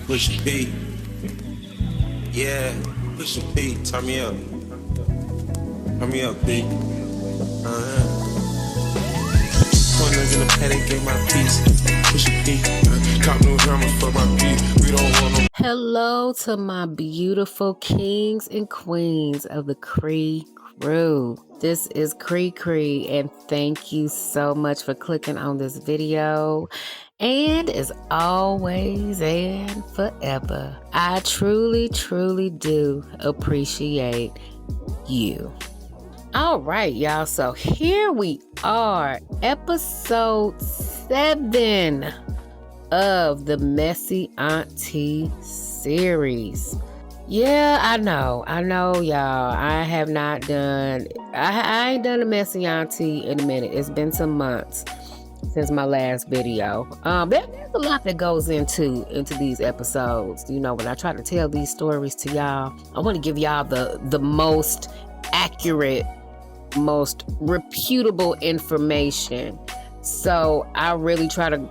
Push P. Yeah, push P. Turn me up. Turn me up, P. Corners in the paddock, get my piece. Push P. Cop new hammers for my P. We don't want no. Hello to my beautiful kings and queens of the Cree crew. This is Cree, and thank you so much for clicking on this video. And as always and forever, I truly do appreciate you. All right, y'all. So here we are, episode 7 of the Messy Auntie series. Yeah, I know, y'all. I have not done, I ain't done a Messy Auntie in a minute. It's been some months since my last video. There's a lot that goes into these episodes. You know, when I try to tell these stories to y'all, I want to give y'all the most accurate, most reputable information. So I really try to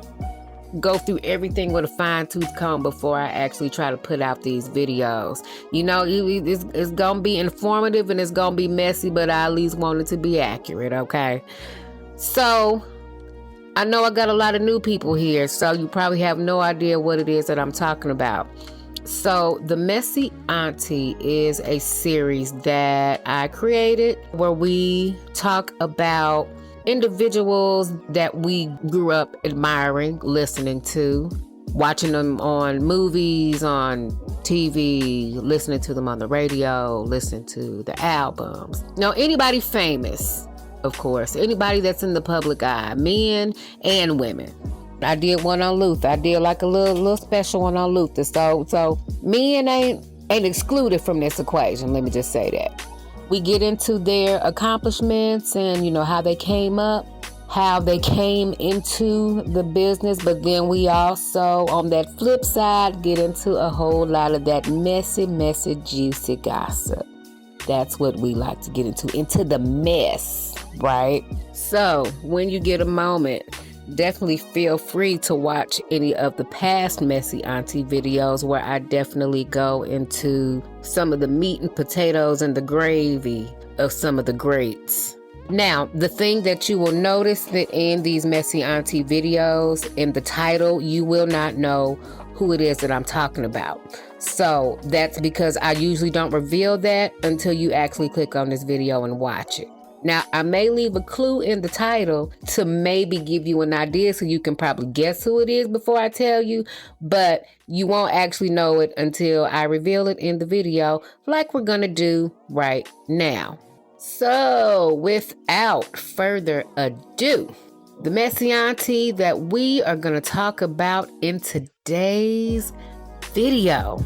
go through everything with a fine-tooth comb before I actually try to put out these videos. You know, it's gonna be informative and it's gonna be messy, but I at least want it to be accurate, okay? So I know I got a lot of new people here, so you probably have no idea what it is that I'm talking about. So the Messy Auntie is a series that I created where we talk about individuals that we grew up admiring, listening to, watching them on movies, on TV, listening to them on the radio, listening to the albums. Now, anybody famous, of course, anybody that's in the public eye, men and women. I did one on Luther. I did like a little special one on Luther. So men ain't excluded from this equation. Let me just say that. We get into their accomplishments and, you know, how they came up, how they came into the business. But then we also, on that flip side, get into a whole lot of that messy, juicy gossip. That's what we like to get into the mess, right? So when you get a moment, definitely feel free to watch any of the past Messy Auntie videos where I definitely go into some of the meat and potatoes and the gravy of some of the greats. Now, the thing that you will notice that in these Messy Auntie videos, in the title, you will not know who it is that I'm talking about. So that's because I usually don't reveal that until you actually click on this video and watch it. Now, I may leave a clue in the title to maybe give you an idea so you can probably guess who it is before I tell you, but you won't actually know it until I reveal it in the video like we're gonna do right now. So, without further ado, the Messy Auntie that we are gonna talk about in today's video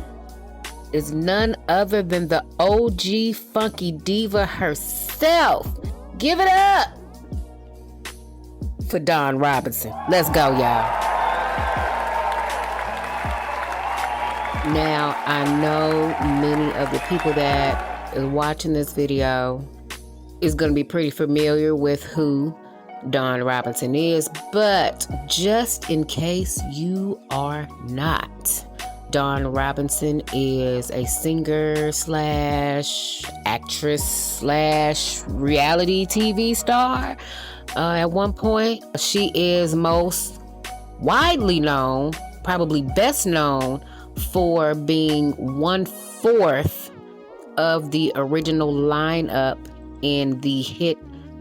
is none other than the OG funky diva herself. Give it up for Dawn Robinson. Let's go, y'all. Now, I know many of the people that is watching this video is going to be pretty familiar with who Dawn Robinson is, but just in case you are not, Dawn Robinson is a singer slash actress slash reality TV star. At one point, she is most widely known, probably best known for being 1/4 of the original lineup in the hit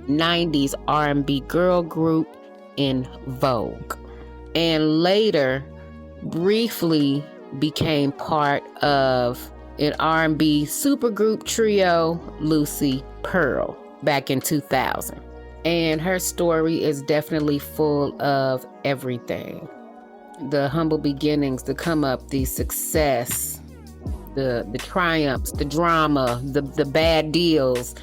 90s R&B girl group En Vogue. And later, briefly became part of an R&B supergroup trio, Lucy Pearl, back in 2000. And her story is definitely full of everything. The humble beginnings, the come up, the success, the triumphs, the drama, the bad deals,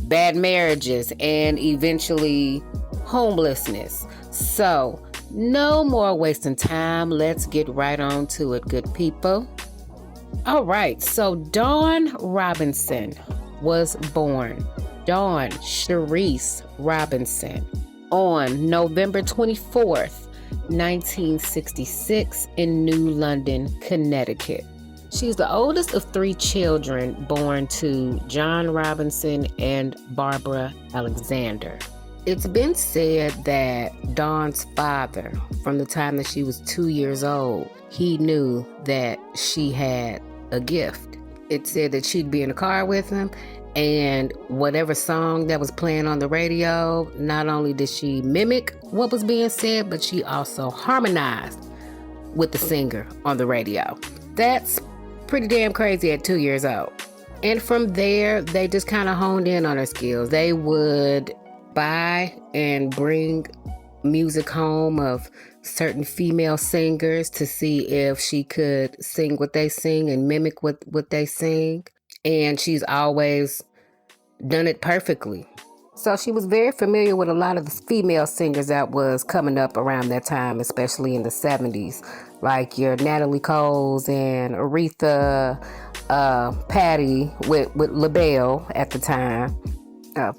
bad marriages, and eventually homelessness. So, no more wasting time. Let's get right on to it, good people. All right, so Dawn Robinson was born, Dawn Sharice Robinson, on November 24th, 1966 in New London, Connecticut. She's the oldest of 3 children born to John Robinson and Barbara Alexander. It's been said that Dawn's father, from the time that she was 2 years old, he knew that she had a gift. It said that she'd be in the car with him, and whatever song that was playing on the radio, not only did she mimic what was being said, but she also harmonized with the singer on the radio. That's pretty damn crazy at 2 years old. And from there, they just kind of honed in on her skills. They would buy and bring music home of certain female singers to see if she could sing what they sing and mimic what they sing. And she's always done it perfectly. So she was very familiar with a lot of the female singers that was coming up around that time, especially in the 70s, like your Natalie Coles and Aretha, Patti with LaBelle at the time,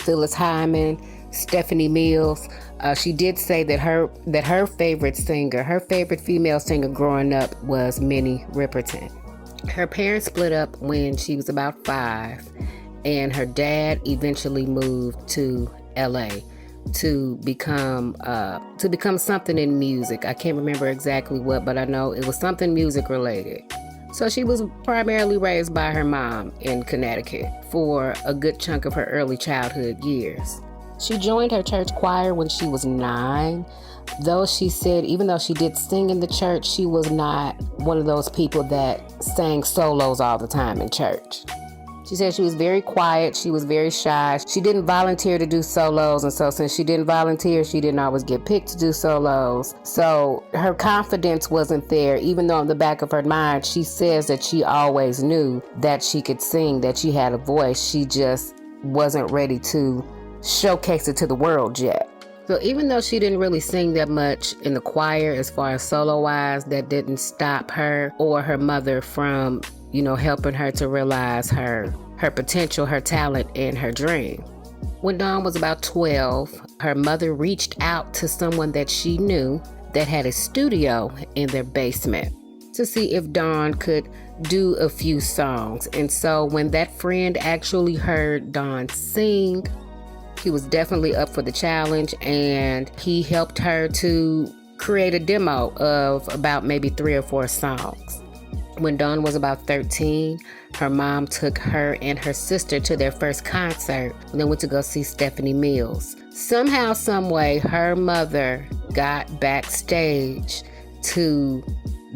Phyllis Hyman, Stephanie Mills. She did say that her favorite singer, her favorite female singer growing up was Minnie Riperton. Her parents split up when she was about 5, and her dad eventually moved to LA to become something in music. I can't remember exactly what, but I know it was something music related. So she was primarily raised by her mom in Connecticut for a good chunk of her early childhood years. She joined her church choir when she was 9, though she said even though she did sing in the church, she was not one of those people that sang solos all the time in church. She said she was very quiet, she was very shy. She didn't volunteer to do solos, and so since she didn't volunteer, she didn't always get picked to do solos. So her confidence wasn't there, even though in the back of her mind, she says that she always knew that she could sing, that she had a voice. She just wasn't ready to showcase it to the world yet. So even though she didn't really sing that much in the choir as far as solo-wise, that didn't stop her or her mother from, helping her to realize her potential, her talent, and her dream. When Dawn was about 12, her mother reached out to someone that she knew that had a studio in their basement to see if Dawn could do a few songs. And so when that friend actually heard Dawn sing, he was definitely up for the challenge, and he helped her to create a demo of about maybe 3 or 4 songs. When Dawn was about 13, her mom took her and her sister to their first concert, and they went to go see Stephanie Mills. Somehow, some way, her mother got backstage to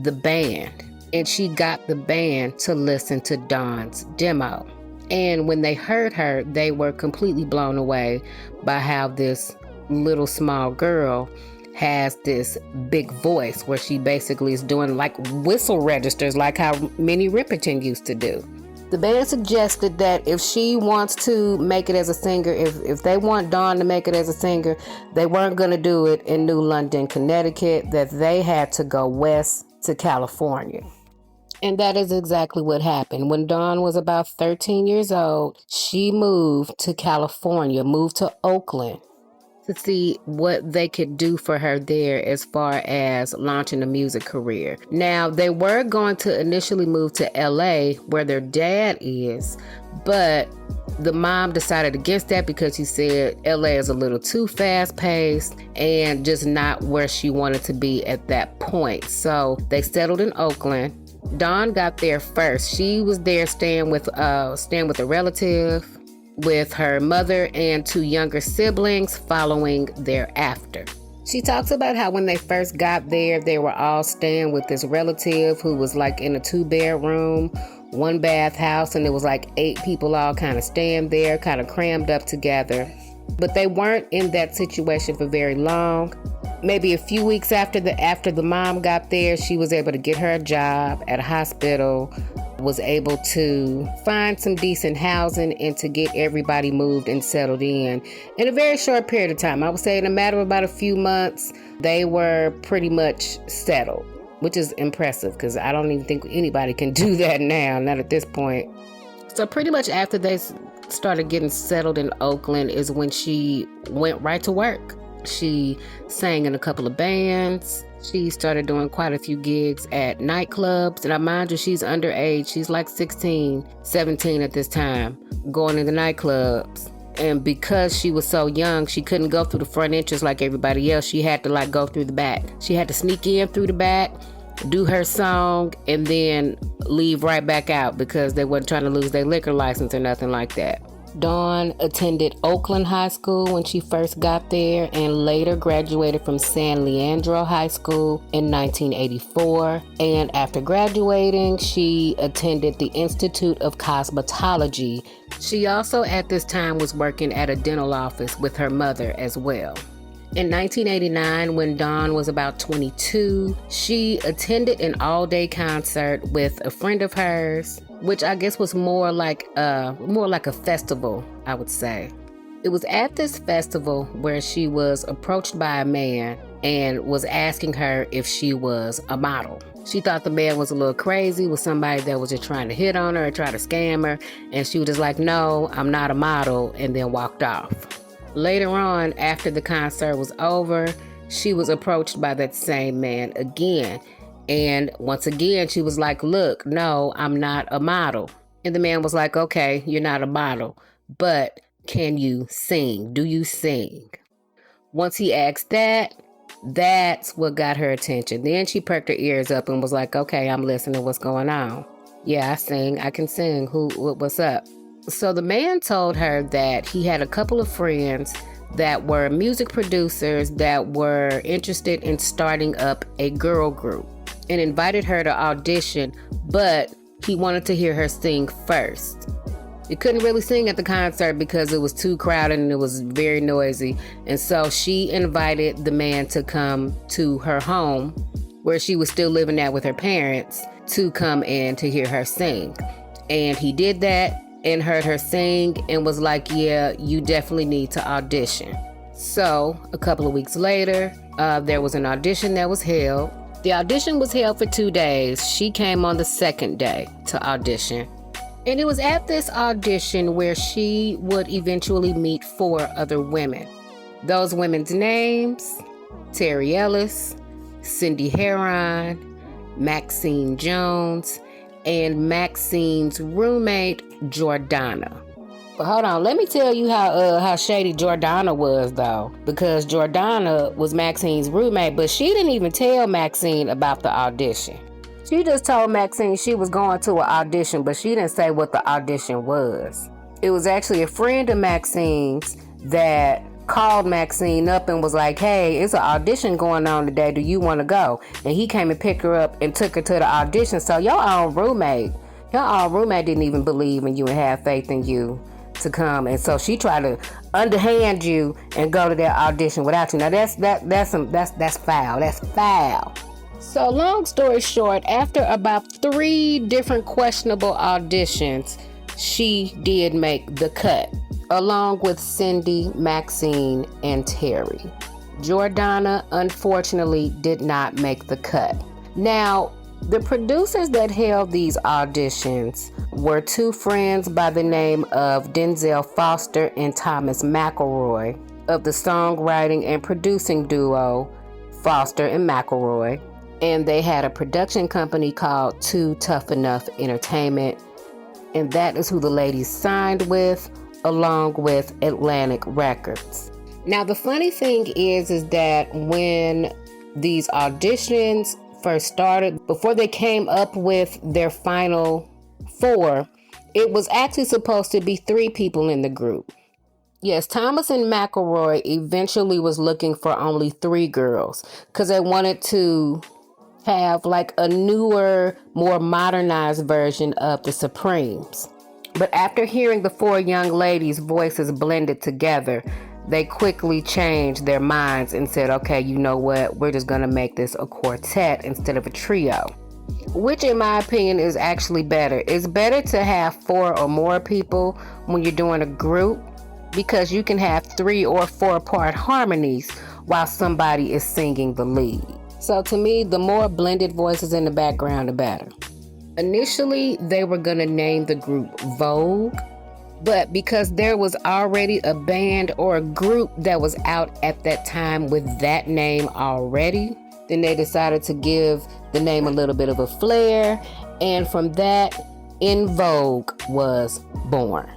the band, and she got the band to listen to Dawn's demo. And when they heard her, they were completely blown away by how this little small girl has this big voice where she basically is doing like whistle registers, like how Minnie Riperton used to do. The band suggested that if she wants to make it as a singer, if they want Dawn to make it as a singer, they weren't going to do it in New London, Connecticut, that they had to go west to California. And that is exactly what happened. When Dawn was about 13 years old, she moved to California, moved to Oakland to see what they could do for her there as far as launching a music career. Now, they were going to initially move to LA where their dad is, but the mom decided against that because he said LA is a little too fast-paced and just not where she wanted to be at that point. So they settled in Oakland. Dawn got there first. She was there staying with a relative, with her mother and 2 younger siblings following thereafter. She talks about how when they first got there, they were all staying with this relative who was like in a 2-bedroom, 1-bath house, and it was like 8 people all kind of staying there, kind of crammed up together. But they weren't in that situation for very long. Maybe a few weeks after the mom got there, she was able to get her a job at a hospital, was able to find some decent housing, and to get everybody moved and settled in a very short period of time. I would say in a matter of about a few months, they were pretty much settled, which is impressive because I don't even think anybody can do that now, not at this point. So pretty much after they started getting settled in Oakland is when she went right to work. She sang in a couple of bands. She started doing quite a few gigs at nightclubs. And I mind you, she's underage. She's like 16, 17 at this time, going into nightclubs. And because she was so young, she couldn't go through the front entrance like everybody else. She had to like go through the back. She had to sneak in through the back, do her song, and then leave right back out because they weren't trying to lose their liquor license or nothing like that. Dawn attended Oakland High School when she first got there and later graduated from San Leandro High School in 1984. And after graduating, she attended the Institute of Cosmetology. She also at this time was working at a dental office with her mother as well. In 1989, when Dawn was about 22, she attended an all-day concert with a friend of hers, which I guess was more like a festival, I would say. It was at this festival where she was approached by a man and was asking her if she was a model. She thought the man was a little crazy, was somebody that was just trying to hit on her or try to scam her, and she was just like, "No, I'm not a model," and then walked off. Later on, after the concert was over, she was approached by that same man again. And once again, she was like, "Look, no, I'm not a model." And the man was like, "Okay, you're not a model, but can you sing? Do you sing?" Once he asked that, that's what got her attention. Then she perked her ears up and was like, "Okay, I'm listening. What's going on?" "Yeah, I sing. I can sing. What's up?" So the man told her that he had a couple of friends that were music producers that were interested in starting up a girl group and invited her to audition, but he wanted to hear her sing first. She couldn't really sing at the concert because it was too crowded and it was very noisy. And so she invited the man to come to her home, where she was still living at with her parents, to come in to hear her sing. And he did that and heard her sing and was like, "Yeah, you definitely need to audition." So a couple of weeks later, there was an audition that was held. The audition was held for 2 days. She came on the second day to audition. And it was at this audition where she would eventually meet 4 other women. Those women's names: Terry Ellis, Cindy Heron, Maxine Jones, and Maxine's roommate, Jordana. But hold on, let me tell you how shady Jordana was, though. Because Jordana was Maxine's roommate, but she didn't even tell Maxine about the audition. She just told Maxine she was going to an audition, but she didn't say what the audition was. It was actually a friend of Maxine's that called Maxine up and was like, "Hey, it's an audition going on today. Do you want to go?" And he came and picked her up and took her to the audition. So your own roommate didn't even believe in you and have faith in you to come. And so she tried to underhand you and go to that audition without you. Now that's foul. That's foul. So long story short, after about 3 different questionable auditions, she did make the cut, along with Cindy, Maxine, and Terry. Jordana, unfortunately, did not make the cut. Now, the producers that held these auditions were 2 friends by the name of Denzel Foster and Thomas McElroy of the songwriting and producing duo Foster and McElroy. And they had a production company called Too Tough Enough Entertainment. And that is who the ladies signed with, along with Atlantic Records. Now, the funny thing is that when these auditions first started, before they came up with their final 4, it was actually supposed to be 3 people in the group. Yes, Thomas and McElroy eventually was looking for only 3 girls because they wanted to have like a newer, more modernized version of the Supremes. But after hearing the 4 young ladies' voices blended together, they quickly changed their minds and said, "Okay, you know what? We're just going to make this a quartet instead of a trio." Which, in my opinion, is actually better. It's better to have 4 or more people when you're doing a group, because you can have 3 or 4 part harmonies while somebody is singing the lead. So to me, the more blended voices in the background, the better. Initially, they were going to name the group Vogue, but because there was already a band or a group that was out at that time with that name already, Then they decided to give the name a little bit of a flair. And from that, En Vogue was born.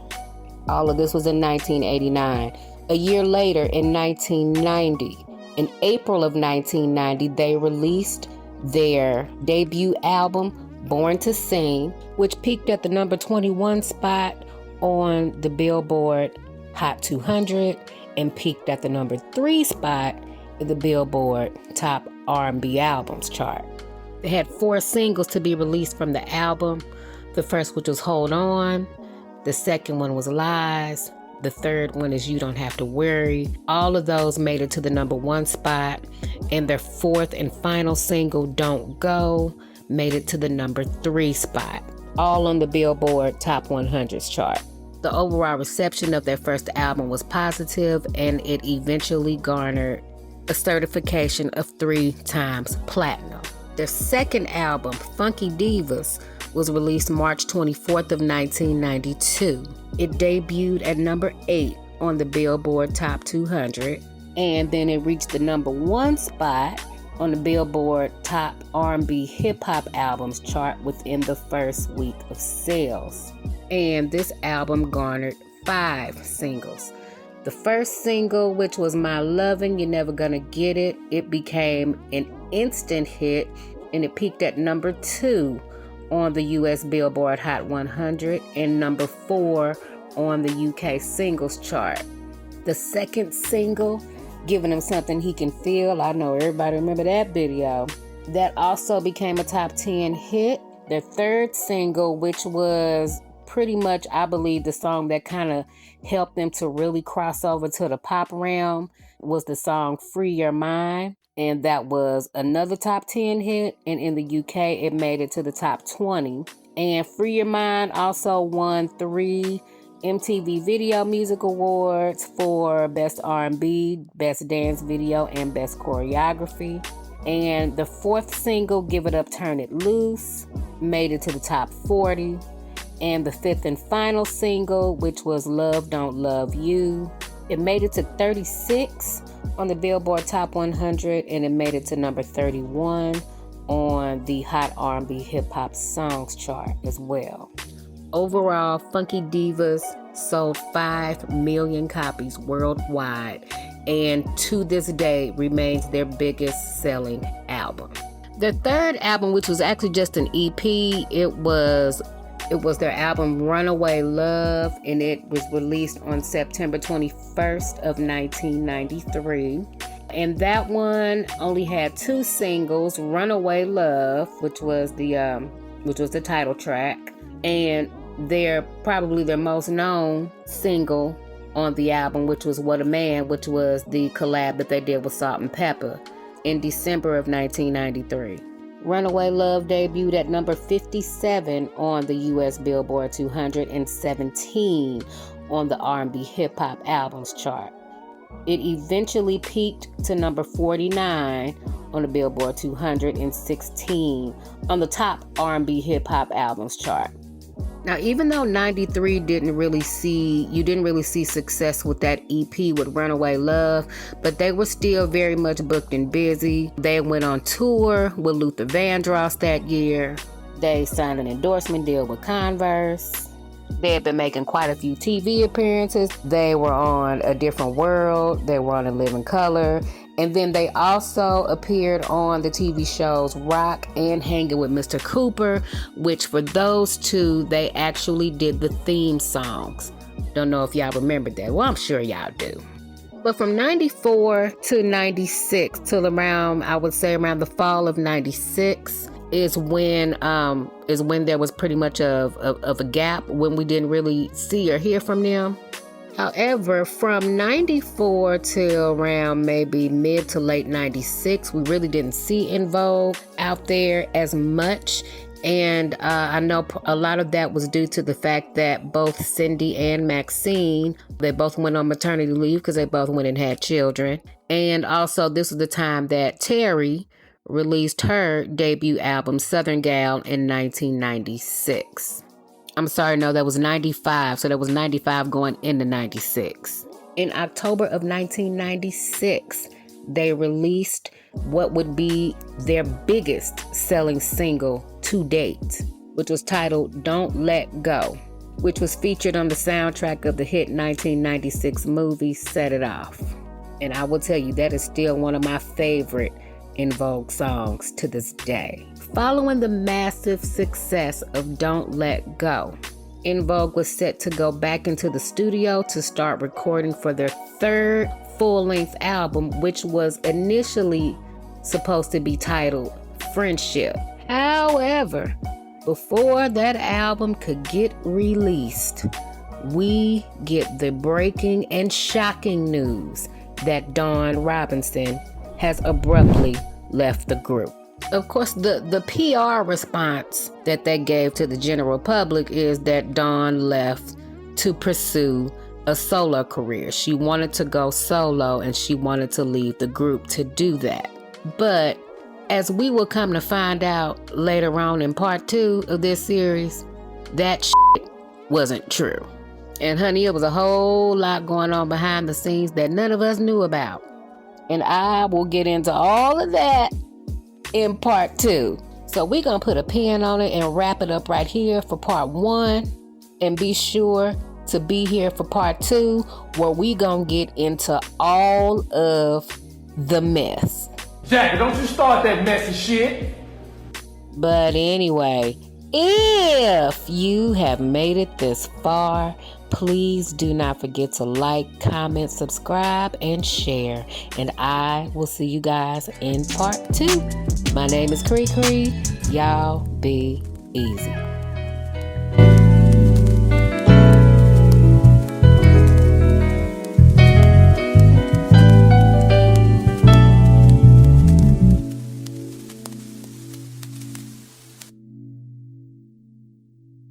All of this was in 1989. A year later, in 1990, in April of 1990, they released their debut album, Born to Sing, which peaked at the number 21 spot on the Billboard Hot 200 and peaked at the number 3 spot in the Billboard Top R&B Albums chart. They had 4 singles to be released from the album. The first, which was Hold On. The second one was Lies. The third one is You Don't Have to Worry. All of those made it to the number 1 spot. And their fourth and final single, Don't Go, made it to the number 3 spot. All on the Billboard Top 100s chart. The overall reception of their first album was positive, and it eventually garnered a certification of 3 times platinum. Their second album, Funky Divas, was released March 24th of 1992. It debuted at number 8 on the Billboard Top 200, and then it reached the number 1 spot on the Billboard Top R&B Hip Hop Albums chart within the first week of sales. And this album garnered 5 singles. The first single, which was My Lovin', You're Never Gonna Get It, it became an instant hit, and it peaked at number 2 on the US Billboard Hot 100 and number 4 on the UK singles chart. The second single, Giving Him Something He Can Feel, I know everybody remember that video, that also became a top 10 hit. Their third single, which was pretty much, I believe, the song that kind of helped them to really cross over to the pop realm, was the song Free Your Mind. And that was another top 10 hit. And in the UK, it made it to the top 20. And Free Your Mind also won 3 MTV Video Music Awards for Best R&B, Best Dance Video, and Best Choreography. And the fourth single, Give It Up, Turn It Loose, made it to the top 40. And the fifth and final single, which was Love Don't Love You, it made it to 36 on the Billboard Top 100, and it made it to number 31 on the Hot R&B Hip Hop Songs chart as well. Overall, Funky Divas sold 5 million copies worldwide, and to this day remains their biggest selling album. Their third album, which was actually just an EP, it was their album Runaway Love, and it was released on September 21st of 1993. And that one only had 2 singles, Runaway Love, which was the title track, and probably their most known single on the album, which was What a Man, which was the collab that they did with Salt and Pepper in December of 1993. Runaway Love debuted at number 57 on the US Billboard 200 and 17 on the R&B Hip Hop Albums chart. It eventually peaked to number 49 on the Billboard 200 and 16 on the top R&B Hip Hop Albums chart. Now, even though 93 you didn't really see success with that EP with Runaway Love, but they were still very much booked and busy. They went on tour with Luther Vandross that year. They signed an endorsement deal with Converse. They had been making quite a few TV appearances. They were on A Different World. They were on In Living Color. And then they also appeared on the TV shows Rock and Hanging with Mr. Cooper, which for those 2, they actually did the theme songs. Don't know if y'all remember that. Well, I'm sure y'all do. But from 94 to 96 till around the fall of 96 is when there was pretty much of a gap when we didn't really see or hear from them. However, from 94 till around maybe mid to late 96, we really didn't see En Vogue out there as much. And I know a lot of that was due to the fact that both Cindy and Maxine, they both went on maternity leave because they both went and had children. And also this was the time that Terry released her debut album, Southern Gal, in 1996. I'm sorry, no, that was 95. So that was 95 going into 96. In October of 1996, they released what would be their biggest selling single to date, which was titled Don't Let Go, which was featured on the soundtrack of the hit 1996 movie Set It Off. And I will tell you, that is still one of my favorite En Vogue songs to this day. Following the massive success of Don't Let Go, En Vogue was set to go back into the studio to start recording for their third full-length album, which was initially supposed to be titled Friendship. However, before that album could get released, we get the breaking and shocking news that Dawn Robinson has abruptly left the group. Of course, the PR response that they gave to the general public is that Dawn left to pursue a solo career. She wanted to go solo and she wanted to leave the group to do that. But as we will come to find out later on in part 2 of this series, that shit wasn't true. And honey, it was a whole lot going on behind the scenes that none of us knew about. And I will get into all of that in part 2. So we're going to put a pin on it and wrap it up right here for part 1. And be sure to be here for part 2, where we going to get into all of the mess. Jackie, don't you start that messy shit. But anyway, if you have made it this far, please do not forget to like, comment, subscribe, and share. And I will see you guys in part 2. My name is Cree Cree. Y'all be easy.